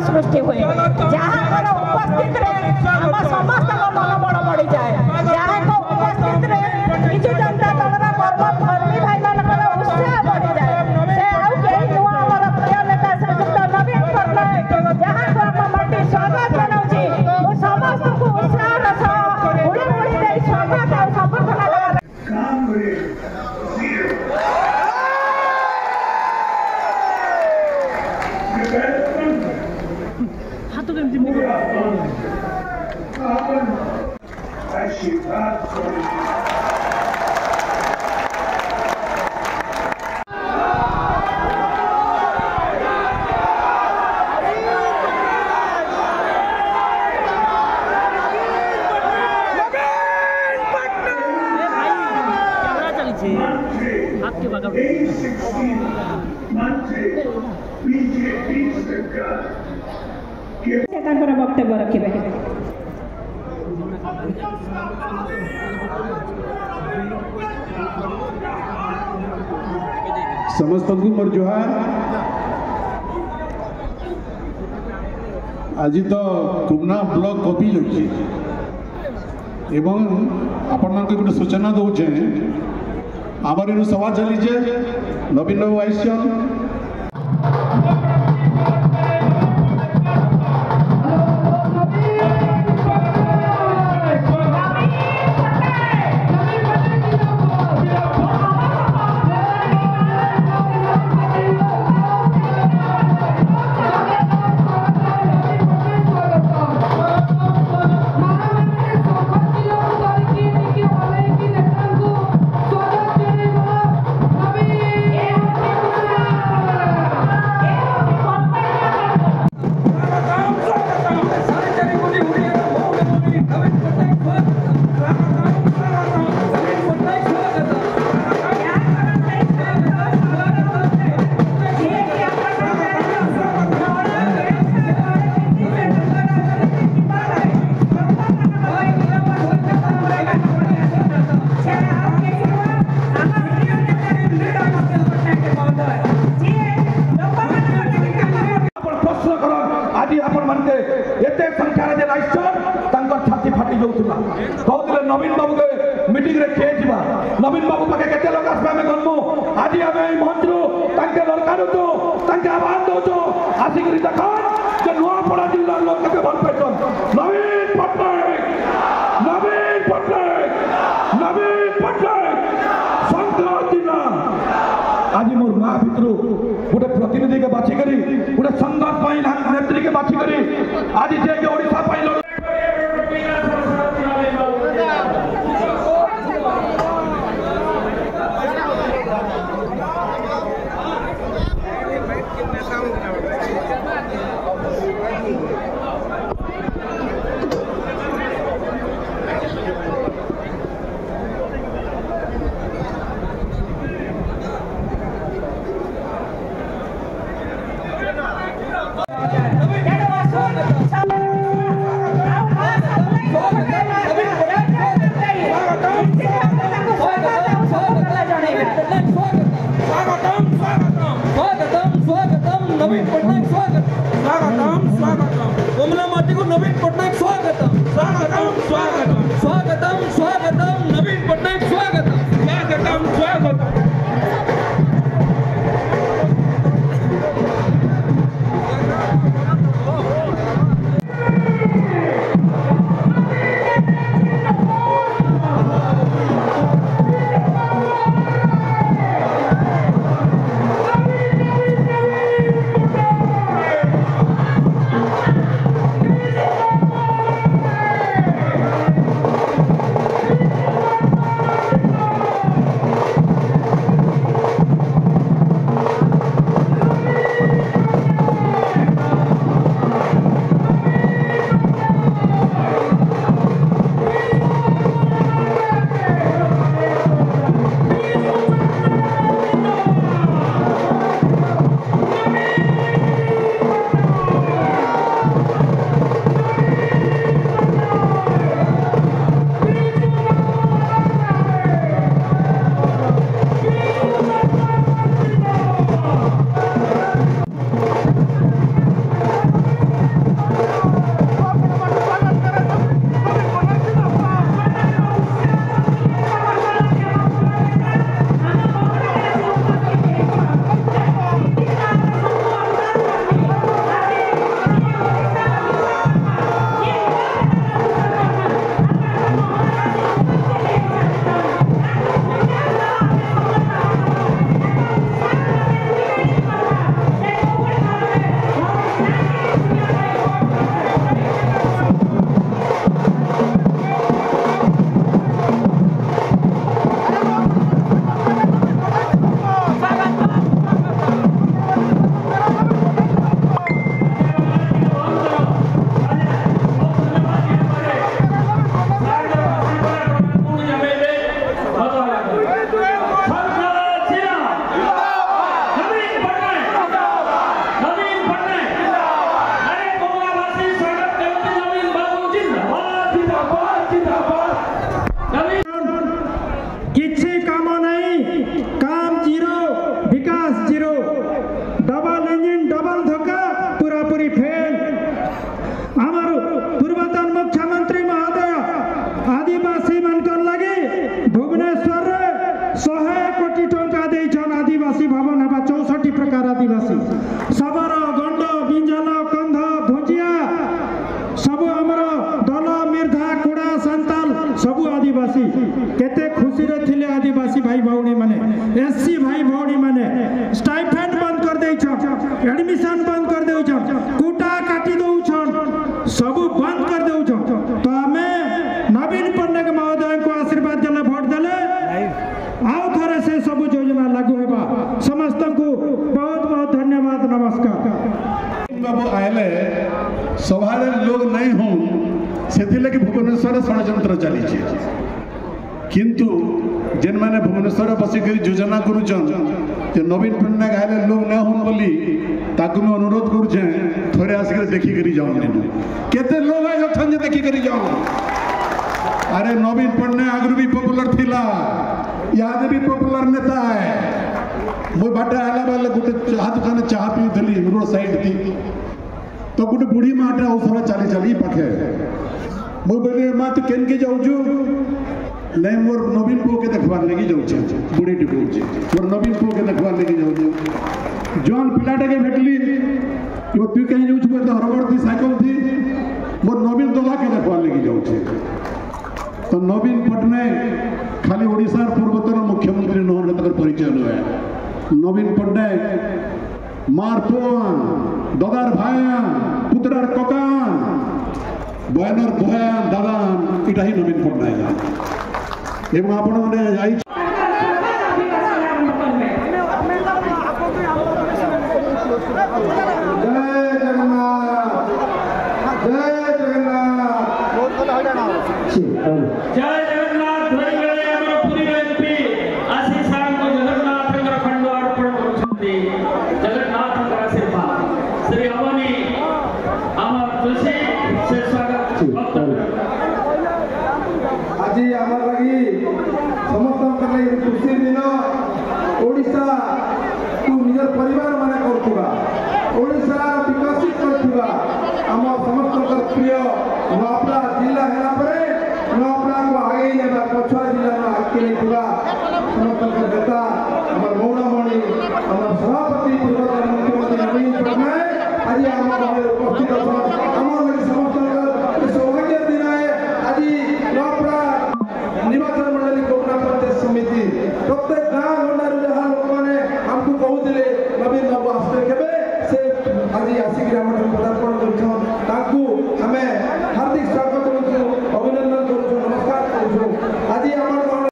सृष्टि हुए जहाँ उपस्थित समस्त मन बड़ बढ़ी जाए जहाँ उपस्थित विजु जनता दल कर्मी भाई मान उत्साह बढ़ी जाए से आई नुआ आम प्रिय नेता श्रीजुक्त नवीन पट्टनायक जहाँ को माटी स्वागत जनाऊँ समस्त को उत्साह उड़ी उड़ी दे स्वागत और समर्थन वक्तव्य रखिए। समस्त को मोर जोहार। आज तो कुमना ब्लॉक कपी जाऊँगी एवं आपण मान गोटे सूचना दौचे आमर इन सभा चलीचे नवीन बाबू आईसन नवीन बाबू के मीटिंग रे किए जीवा नवीन बाबू पाके केते लोग आसबा में गन्मु आदि हमें मंचरू ताके दरकार तो ताके आवाज दो तो आसी करी देखो जे नुआपड़ा जिल्ला लोक के भल पेटन नवीन पट्टनायक संक्रांति ना आज मोर मां भितरु गोटे प्रतिनिधि के बाछी करी गोटे संघर्ष पाई नेत्री के बाछी करी आज जे के ओडिसा पाई नवीन पट्टनायक स्वागतम कोमला माटी को नवीन पट्टनायक स्वागतम नवीन पट्टनायक स्वागतम आदिवासी सबର गंड बिंजल कंध भुंजिया सब आमर दल मिर्धा कुड़ा सांताल सब आदिवासी केते खुशी रे थिले आदिवासी भाई भौणी माने एससी भाई भौणी माने स्टाइपेंड बंद कर दे एडमिशन बंद कर दे कुटा काटी दौन सब बंद कर दे तो आम नवीन पट्टनायक महोदय को आशीर्वाद देले भोट देले आउ थरे से सब योजना लागू होगा समस्त को बहुत बहुत धन्यवाद नमस्कार बाबू आए सभार लोग नहीं हूँ से भुवनेश्वर षड्यंत्र चली किंतु जेन मैंने भुवनेश्वर बसिक योजना करुचन नवीन पट्टनायक आए लोग न हूँ बोली ताकू मैं अनुरोध करुचे थोड़े आसिक देखिक जाऊँ केते लोग अच्छे देखिक जाऊँ अरे नवीन पट्टनायक आगु भी पॉपुलर थिला याद भी पॉपुलर नेता है मुझे बाटे आला बेले गोटे चाह दुकान चाह पीउली रोड साइड थी तो गोटे बुढ़ी माटे औषध चली चली पाखे मुझे बोले माँ तू केन के जाऊँ नहीं मोर नवीन पुओ के देखबार लगी जाऊँ बुढ़ी टी कहूँ मोर नवीन पुओ के देखबार लगी जाऊँ जौन पिलाटे के भेटली तू कहीं जाऊँ तो हरबड़ थी साइकिल थी मोर नवीन दला के देखबार लगी जाऊँ तो नवीन पट्टनायक खाली ओडिशार पूर्वतन मुख्यमंत्री नहर परिचय नुहे नवीन पट्टनायक मार पुआन दादार भायान पुत्रार ककान बयानर बयान दादान इटा ही नवीन पट्टनायक एवं आपण माने जय जगन्नाथ धरिगले हमर पुरी एमपी आशीष को जगन्नाथ खंड अर्पण करछथि जगन्नाथ आशीर्वाद श्री अवनी हमर जोशी से स्वागत आज आम लगी समस्त खुशी दिन ओडिशा तू निज परिवार माने करथुबा ओडिशा विकसित करथुबा आम समस्त प्रिय नपला जिला हेला परे नपला को आगे नेबा पछुआ जिला में आके लेथुबा समस्त नेता हमर मौनमणि हमर सभापति पूर्वतन मुख्यमंत्री नवीन पट्टनायक आज आम उपस्थित